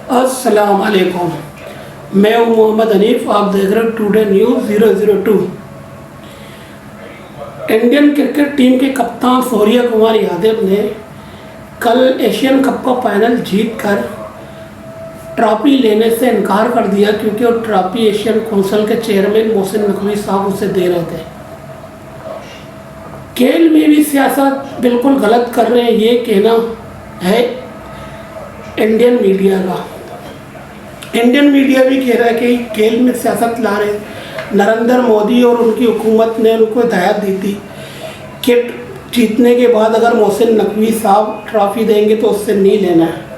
अस्सलाम वालेकुम। मैं हूं मोहम्मद हनीफ। आप देख रहे हो today news 002। Indian cricket team के कप्तान सूर्य कुमार यादव ने कल एशियन कप का फाइनल जीतकर ट्रॉफी लेने से इनकार कर दिया, क्योंकि वो ट्रॉफी एशियन काउंसिल के चेयरमैन मोहसिन नकवी साहब उसे दे रहे थे। खेल में भी सियासत बिल्कुल गलत कर रहे हैं, ये कहना है इंडियन मीडिया का। इंडियन मीडिया भी कह रहा है कि खेल में सियासत ला रहे। नरेंद्र मोदी और उनकी हुकूमत ने उनको हिदायत दी थी कि जीतने के बाद अगर मोहसिन नकवी साहब ट्रॉफी देंगे तो उससे नहीं लेना है।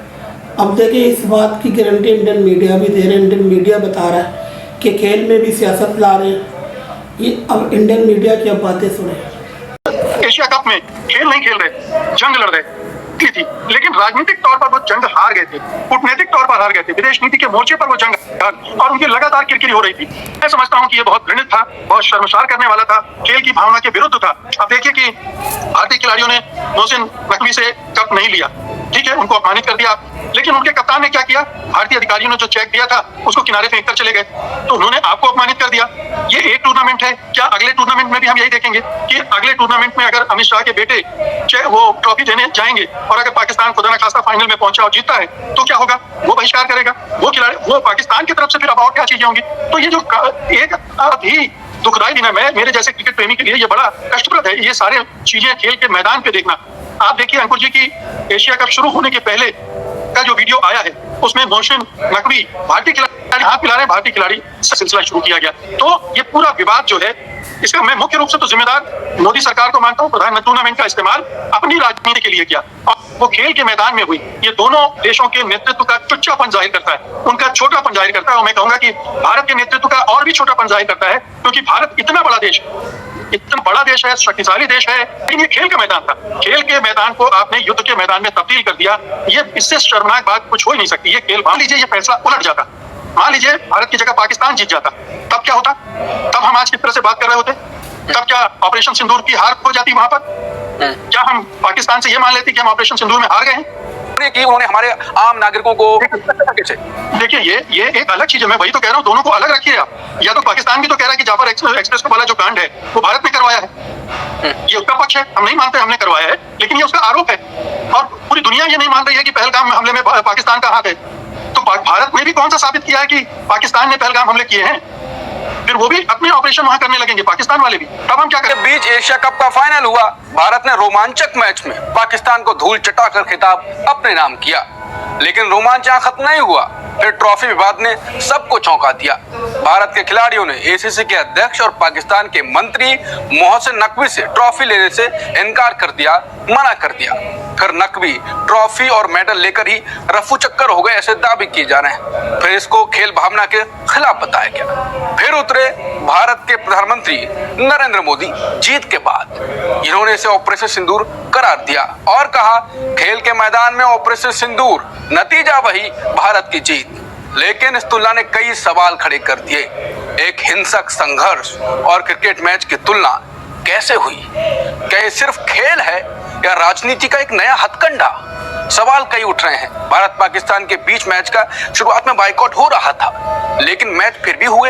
अब देखिए, इस बात की गारंटी इंडियन मीडिया भी दे रहे हैं। इंडियन मीडिया बता रहा है कि खेल में भी सियासत ला रहे हैं। ये अब इंडियन मीडिया की अब बातें सुने। एशिया कप में खेल नहीं खेल रहे, जंग लड़ रहे थी, लेकिन राजनीतिक तौर पर वो जंग हार गए थे, कूटनीतिक तौर पर हार गए थे, विदेश नीति के मोर्चे पर वो जंग हार और उनकी लगातार किरकिरी हो रही थी। मैं समझता हूं कि ये बहुत घृणित था, बहुत शर्मसार करने वाला था, खेल की भावना के विरुद्ध था। अब देखिए कि भारतीय खिलाड़ियों ने मोहसिन नकवी से कप नहीं लिया, ठीक है, उनको अपमानित कर दिया, लेकिन उनके कप्तान ने क्या किया? भारतीय अधिकारियों ने जो चेक दिया था उसको किनारे फेंक कर चले गए, तो उन्होंने आपको अपमानित कर दिया। ये एक टूर्नामेंट है, क्या अगले टूर्नामेंट में भी हम यही देखेंगे कि अगले टूर्नामेंट में अगर अमित शाह के बेटे वो ट्रॉफी देने जाएंगे और अगर पाकिस्तान खुदा न खास्ता फाइनल में पहुंचा और जीतता है तो क्या होगा? वो बहिष्कार करेगा, वो खिलाड़ी, वो पाकिस्तान की तरफ से फिर अब और क्या चीजें होंगी। तो ये जो एक ही दुखदाई दिन है, मेरे जैसे क्रिकेट प्रेमी के लिए ये बड़ा कष्टप्रद है, ये सारे चीजें खेल के मैदान पे देखना। आप देखिए अंकुर जी की एशिया कप शुरू होने के पहले का जो वीडियो आया है उसमें मोहसिन नकवी भारतीय खिलाड़ी हाथ मिला रहे, भारतीय खिलाड़ी सिलसिला शुरू किया गया। तो ये पूरा विवाद जो है, इसका मैं मुख्य रूप से तो जिम्मेदार मोदी सरकार को मानता हूँ। प्रधानमंत्री टूर्नामेंट का इस्तेमाल अपनी राजनीति के लिए किया और वो खेल के मैदान में हुई। ये दोनों देशों के नेतृत्व का टुच्चापन जाहिर करता है, उनका छोटापन जाहिर करता है। और मैं कहूंगा कि भारत के नेतृत्व का और भी छोटापन जाहिर करता है, क्योंकि भारत इतना बड़ा देश है, शक्तिशाली देश है, लेकिन ये खेल का मैदान था। खेल के मैदान को आपने युद्ध के मैदान में तब्दील कर दिया। ये इससे शर्मनाक बात कुछ हो ही नहीं सकती। ये खेल, मान लीजिए ये फैसला उलट जाता, मान लीजिए भारत की जगह पाकिस्तान जीत जाता, तब क्या होता? तब हम आज किस तरह से बात कर रहे होते? तब क्या ऑपरेशन सिंदूर की हार हो जाती वहां पर? क्या हम पाकिस्तान से ये मान लेते कि हम ऑपरेशन सिंदूर में हार गए हैं? कि उन्होंने हमारे आम नागरिकों को देखिए, ये एक अलग चीज है। मैं वही तो कह रहा हूँ, दोनों को अलग रखिए आप। या तो पाकिस्तान भी तो कह रहा है कि जाफर एक्सप्रेस वाला जो कांड है वो भारत ने करवाया है, ये उसका पक्ष है, हम नहीं मानते हमने करवाया है, लेकिन ये उसका आरोप है। और पूरी दुनिया ये नहीं मान रही है कि पहलगाम हमले में पाकिस्तान का हाथ है। तो भारत ने भी कौन सा साबित किया है कि पाकिस्तान ने पहलगाम हमले किए हैं? फिर वो भी अपने ऑपरेशन वहां करने लगेंगे, पाकिस्तान वाले भी। तब हम क्या करें? बीच एशिया कप का फाइनल हुआ, भारत ने रोमांचक मैच में पाकिस्तान को धूल चटाकर खिताब अपने नाम किया, लेकिन रोमांच यहाँ खत्म नहीं हुआ। फिर ट्रॉफी विवाद ने सबको चौंका दिया। भारत के खिलाड़ियों ने एसीसी के अध्यक्ष और पाकिस्तान के मंत्री मोहसिन नकवी से ट्रॉफी लेने से इनकार कर दिया, मना कर दिया। फिर नकवी ट्रॉफी और मेडल लेकर ही रफू चक्कर हो गए, ऐसे दावे किए जा रहे हैं। फिर इसको खेल भावना के खिलाफ बताया गया। फिर उतरे भारत के प्रधानमंत्री नरेंद्र मोदी जीत के बाद। इन्होंने इसे ऑपरेशन सिंदूर करार दिया और कहा, खेल के मैदान में ऑपरेशन सिंदूर, नतीजा वही भारत की जीत। लेकिन इस तुलना ने कई सवाल खड़े कर दिए। एक हिंसक संघर्ष और क्रिकेट मैच की तुलना कैसे हुई? क्या ये सिर्फ खेल है या राजनीति का एक नया हथकंडा? सवाल कई उठ रहे हैं। भारत पाकिस्तान के बीच मैच का शुरुआत में बाइकआउट हो रहा था, लेकिन मैच फिर भी हुए।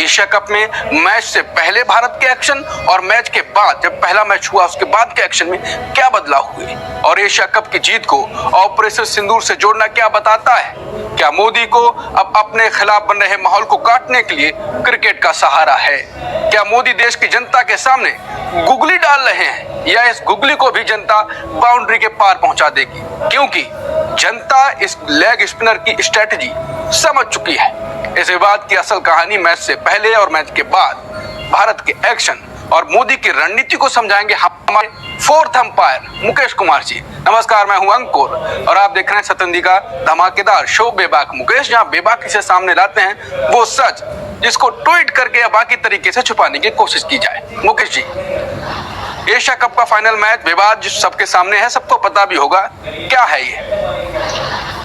एशिया कप में मैच से पहले भारत के एक्शन और मैच के बाद जब पहला मैच हुआ उसके बाद के एक्शन में क्या बदलाव हुए? और एशिया कप की जीत को ऑपरेशन सिंदूर से जोड़ना क्या बताता है? क्या मोदी को अब अपने खिलाफ बन रहे माहौल को काटने के लिए क्रिकेट का सहारा है? क्या मोदी देश की जनता के सामने गुगली डाल रहे हैं या इस गुगली को भी जनता बाउंड्री के पार पहुंचा देगी? क्योंकि जनता इस लेग स्पिनर की स्ट्रेटजी समझ चुकी है। इस विवाद की असल कहानी मैच से पहले और मैच के बाद भारत के एक्शन और मोदी की रणनीति को समझाएंगे हमारे फोर्थ अंपायर मुकेश कुमार जी। नमस्कार, मैं हूं अंकुर और आप देख रहे हैं सतंदी का धमाकेदार शो बेबाक मुकेश, जहां बेबाकी से सामने लाते हैं वो सच जिसको ट्वीट करके या बाकी तरीके से छुपाने की कोशिश की जाए। मुकेश जी, एशिया कप का फाइनल मैच विवाद जो सबके सामने है, सबको पता भी होगा, क्या है ये?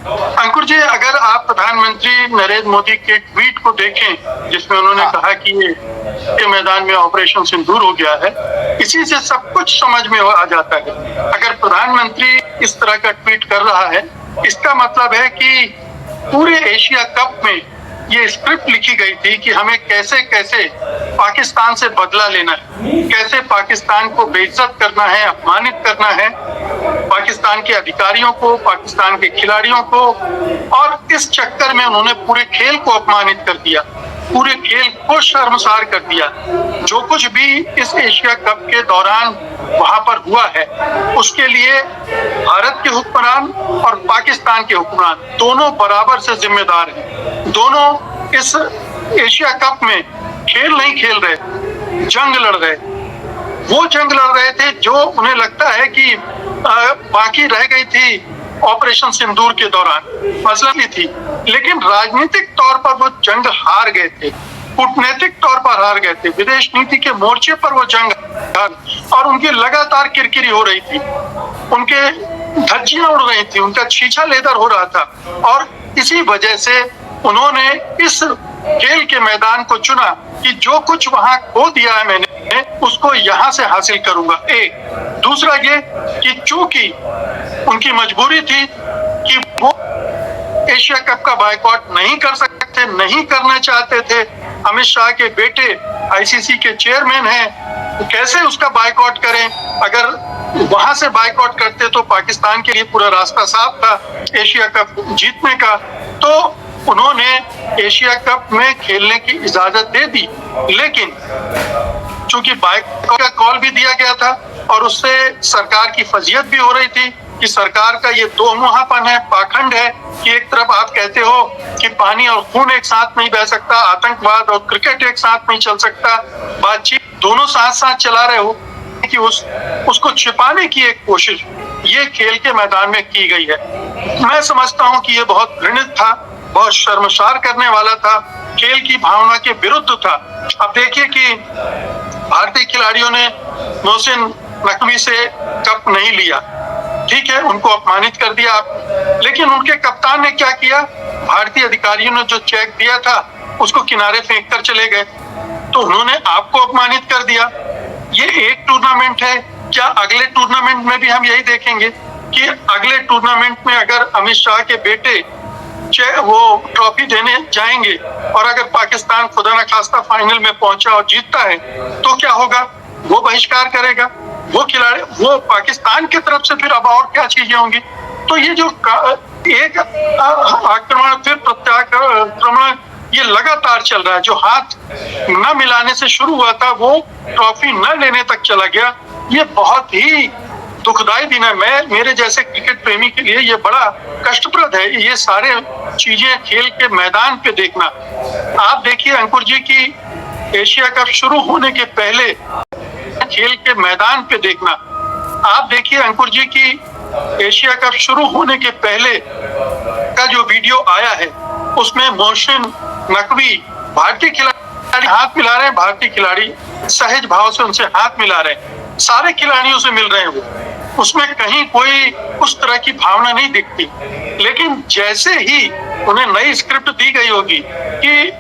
अंकुर जी, अगर आप प्रधानमंत्री नरेंद्र मोदी के ट्वीट को देखें जिसमें उन्होंने कहा कि ये मैदान में ऑपरेशन सिंदूर हो गया है, इसी से सब कुछ समझ में आ जाता है। अगर प्रधानमंत्री इस तरह का ट्वीट कर रहा है, इसका मतलब है कि पूरे एशिया कप में ये स्क्रिप्ट लिखी गई थी कि हमें कैसे कैसे पाकिस्तान से बदला लेना है, कैसे पाकिस्तान को बेइज्जत करना है, अपमानित करना है, पाकिस्तान के अधिकारियों को, पाकिस्तान के खिलाड़ियों को। और इस चक्कर में उन्होंने पूरे खेल को अपमानित कर दिया, पूरे खेल को शर्मसार कर दिया। जो कुछ भी इस एशिया कप के दौरान वहां पर हुआ है, उसके लिए भारत के हुक्मरान और पाकिस्तान के हुक्मरान दोनों बराबर से जिम्मेदार हैं। दोनों इस एशिया कप में खेल नहीं खेल रहे, जंग लड़ रहे। वो जंग लड़ रहे थे जो उन्हें लगता है कि बाकी रह गई थी ऑपरेशन सिंदूर के दौरान, मसला थी। लेकिन राजनीतिक तौर पर वो जंग हार गए थे, कूटनीतिक तौर पर हार गए थे, विदेश नीति के मोर्चे पर वो जंग हार, और उनकी लगातार किरकिरी हो रही थी, उनके धज्जियां उड़ रही थी, उनका छीछा लेदर हो रहा था। और इसी वजह से उन्होंने इस खेल के मैदान को चुना कि जो कुछ वहां खो दिया है मैंने, उसको यहाँ से हासिल करूंगा। एक दूसरा ये कि चूंकि उनकी मजबूरी थी कि वो एशिया कप का बायकॉट नहीं कर सकते, नहीं करना चाहते थे। अमित शाह के बेटे आईसीसी के चेयरमैन हैं, तो कैसे उसका बायकॉट करें? अगर वहां से बायकॉट करते तो पाकिस्तान के लिए पूरा रास्ता साफ था एशिया कप जीतने का। तो उन्होंने एशिया कप में खेलने की इजाजत दे दी, लेकिन चूंकि बायकॉट का कॉल भी दिया गया था और उससे सरकार की फजीयत भी हो रही थी कि सरकार का ये दो मुहापन है, पाखंड है कि एक तरफ आप कहते हो कि पानी और खून एक साथ नहीं बह सकता, आतंकवाद और क्रिकेट एक साथ नहीं चल सकता, बातचीत दोनों साथ साथ चला रहे हो, कि उसको छिपाने की एक कोशिश ये खेल के मैदान में की गई है। मैं समझता हूं कि ये बहुत घृणित था, बहुत शर्मसार करने वाला था, खेल की भावना के विरुद्ध था। अब देखिए कि भारतीय खिलाड़ियों ने मोहसिन नकवी से कप नहीं लिया, ठीक है, उनको अपमानित कर दिया आप, लेकिन उनके कप्तान ने क्या किया? भारतीय अधिकारियों ने जो चेक दिया था उसको किनारे फेंक कर चले गए, तो उन्होंने आपको अपमानित कर दिया। ये एक टूर्नामेंट है, क्या अगले टूर्नामेंट में भी हम यही देखेंगे कि अगले टूर्नामेंट में अगर अमित शाह के बेटे वो ट्रॉफी देने जाएंगे और अगर पाकिस्तान खुदा न खास्ता फाइनल में पहुंचा और जीतता है तो क्या होगा? वो बहिष्कार करेगा, वो खिलाड़ी, वो पाकिस्तान की तरफ से फिर अब और क्या चीजें होंगी। तो ये जो एक आक्रमण फिर प्रत्याक्रमण ये लगातार चल रहा है, जो हाथ न मिलाने से शुरू हुआ था वो ट्रॉफी न लेने तक चला गया, ये बहुत ही दुखदाई दिन है। मेरे जैसे क्रिकेट प्रेमी के लिए ये बड़ा कष्टप्रद है, ये सारे चीजें खेल के मैदान पे देखना। आप देखिए अंकुर जी की एशिया कप शुरू होने के पहले खेल के मैदान पे देखना, आप देखिए अंकुर जी की एशिया कप शुरू होने के पहले का जो वीडियो आया है उसमें मोहसिन नकवी भारतीय खिलाड़ी हाथ मिला रहे हैं, भारतीय खिलाड़ी सहज भाव से उनसे हाथ मिला रहे हैं, सारे खिलाड़ियों से मिल रहे हैं, वो उसमें कहीं कोई उस तरह की भावना नहीं दिखती। लेकिन जैसे ही उन्हें नई स्क्रिप्ट दी गई होगी कि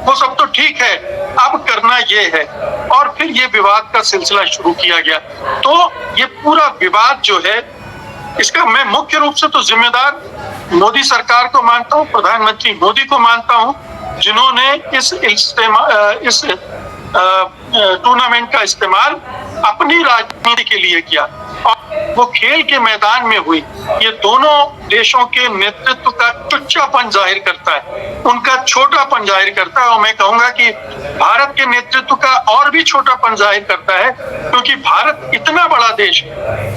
वो सब तो ठीक है, अब करना ये है, और फिर ये विवाद का सिलसिला शुरू किया गया। तो ये पूरा विवाद जो है, इसका मैं मुख्य रूप से तो जिम्मेदार मोदी सरकार को मानता हूँ, प्रधानमंत्री मोदी को मानता हूँ, जिन्होंने इस टूर्नामेंट का इस्तेमाल अपनी राजनीति के लिए किया और वो खेल के मैदान में हुई। ये दोनों देशों के नेतृत्व का टुच्चापन जाहिर करता है, उनका छोटापन जाहिर करता है, और मैं कहूंगा कि भारत के नेतृत्व का और भी छोटापन जाहिर करता है, क्योंकि भारत इतना बड़ा देश है,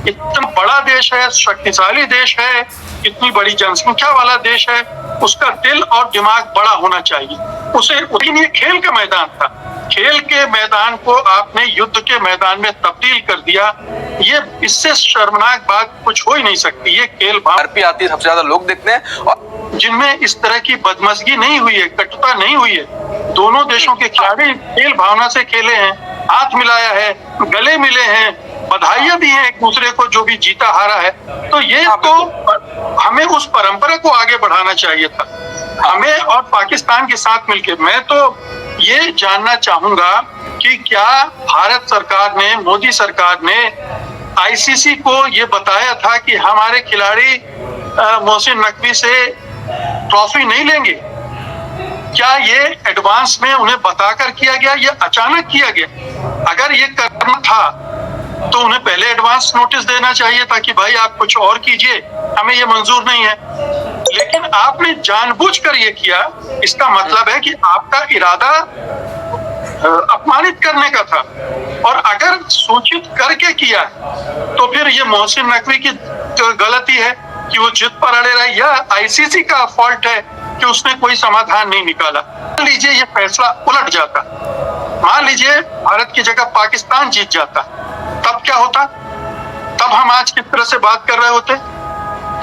इतना बड़ा देश है, शक्तिशाली देश है, इतनी बड़ी जनसंख्या वाला देश है, उसका दिल और दिमाग बड़ा होना चाहिए उसे। लेकिन ये खेल का मैदान था, खेल के मैदान को आपने युद्ध के मैदान में तब्दील कर दिया। ये इससे शर्मनाक बात कुछ हो ही नहीं सकती। ये खेल आरपी आती सबसे ज्यादा लोग देखते हैं और जिनमें इस तरह की बदमजगी नहीं हुई है, कटुता नहीं हुई है। दोनों देशों के खिलाड़ी खेल भावना से खेले हैं, हाथ मिलाया है, गले मिले हैं, बधाइयां दी हैं एक दूसरे को जो भी जीता हारा है। तो ये तो हमें उस परंपरा को आगे बढ़ाना चाहिए था, हमें और पाकिस्तान के साथ मिलकर। मैं तो ये जानना चाहूंगा कि क्या भारत सरकार ने, मोदी सरकार ने आईसीसी को ये बताया था कि हमारे खिलाड़ी मोहसिन नकवी से ट्रॉफी नहीं लेंगे? क्या ये एडवांस में उन्हें बताकर किया गया या अचानक किया गया? अगर ये करना था तो उन्हें पहले एडवांस नोटिस देना चाहिए था कि भाई आप कुछ और कीजिए, हमें ये मंजूर नहीं है। लेकिन आपने जानबूझकर ये किया, इसका मतलब है कि आपका इरादा अपमानित करने का था। और अगर सूचित करके किया तो फिर ये मोहसिन नकवी की गलती है कि वो जिद पर अड़े रहे, या आईसीसी का फॉल्ट है कि उसने कोई समाधान नहीं निकाला। मान लीजिए ये फैसला उलट जाता, मान लीजिए भारत की जगह पाकिस्तान जीत जाता, तब क्या होता? तब हम आज किस तरह से बात कर रहे होते?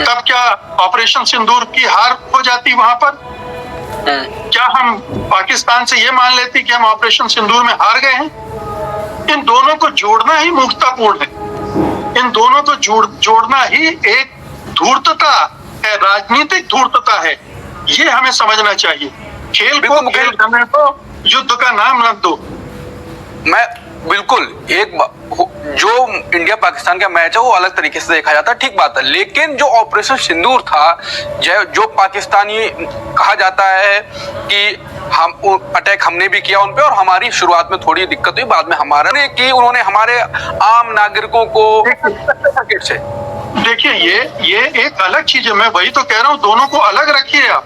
तब क्या ऑपरेशन सिंदूर की हार हो जाती वहां पर? क्या हम पाकिस्तान से ये मान लेते कि हम ऑपरेशन सिंदूर में हार गए हैं? इन दोनों को जोड़ना ही मूर्खतापूर्ण है। इन दोनों को जोड़ना ही एक धूर्तता है, राजनीतिक धूर्तता है। ये हमें समझना चाहिए। खेल को खेल करने दो, युद्ध का नाम न दो। मैं बिल्कुल जो इंडिया पाकिस्तान का मैच है वो अलग तरीके से देखा जाता है, ठीक बात है। लेकिन जो ऑपरेशन सिंदूर था, जो पाकिस्तानी कहा जाता है कि हम अटैक हमने भी किया उन पे, और हमारी शुरुआत में थोड़ी दिक्कत हुई, बाद में हमारा ने की, उन्होंने हमारे आम नागरिकों को से देखिए ये एक अलग चीज है। मैं वही तो कह रहा हूँ, दोनों को अलग रखिए आप,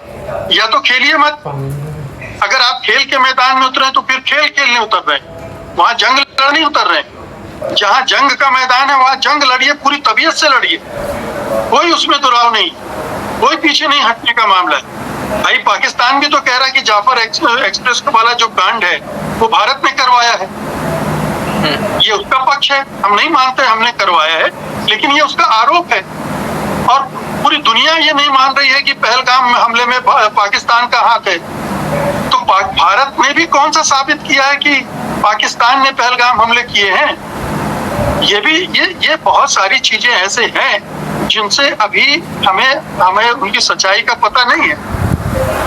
या तो खेलिए मत। अगर आप खेल के मैदान में उतरे तो फिर खेल खेलने उतर रहे, वहां जंग लड़ने उतर रहे। जहां जंग का मैदान है वहां जंग लड़िए, पूरी तबीयत से लड़िए, कोई उसमें दुराव नहीं, कोई पीछे नहीं हटने का मामला है। भाई पाकिस्तान भी तो कह रहा है कि जाफर एक्सप्रेस वाला जो कांड है वो भारत ने करवाया है। ये उसका पक्ष है, हम नहीं मानते हमने करवाया है, लेकिन ये उसका आरोप है। और पूरी दुनिया ये नहीं मान रही है कि पहलगाम हमले में पाकिस्तान का हाथ है। तो भारत ने भी कौन सा साबित किया है कि पाकिस्तान ने पहलगाम हमले किए हैं? ये बहुत सारी चीजें ऐसे हैं जिनसे अभी हमें उनकी सच्चाई का पता नहीं है।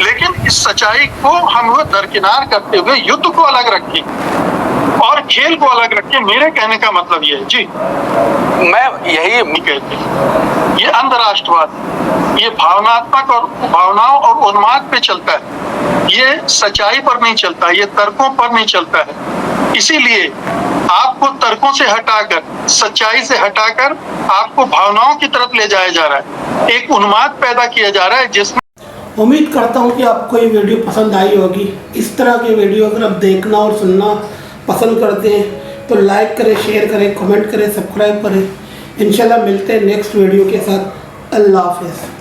लेकिन इस सच्चाई को हम दरकिनार करते हुए युद्ध को अलग रखें और खेल को अलग रखें। मेरे कहने का मतलब ये है जी, मैं यही कहते हैं, ये अंतरराष्ट्रवाद, ये भावनात्मक और भावनाओं और उन्माद पे चलता है। ये सच्चाई पर नहीं चलता, ये तर्कों पर नहीं चलता है। इसीलिए आपको तर्कों से हटाकर, सच्चाई से हटाकर आपको भावनाओं की तरफ ले जाया जा रहा है, एक उन्माद पैदा किया जा रहा है जिसमें। उम्मीद करता हूँ कि आपको ये वीडियो पसंद आई होगी। इस तरह के वीडियो अगर आप देखना और सुनना पसंद करते हैं तो लाइक करें, शेयर करें, कमेंट करें, सब्सक्राइब करें। इंशाल्लाह मिलते हैं नेक्स्ट वीडियो के साथ। अल्लाह हाफ़िज़।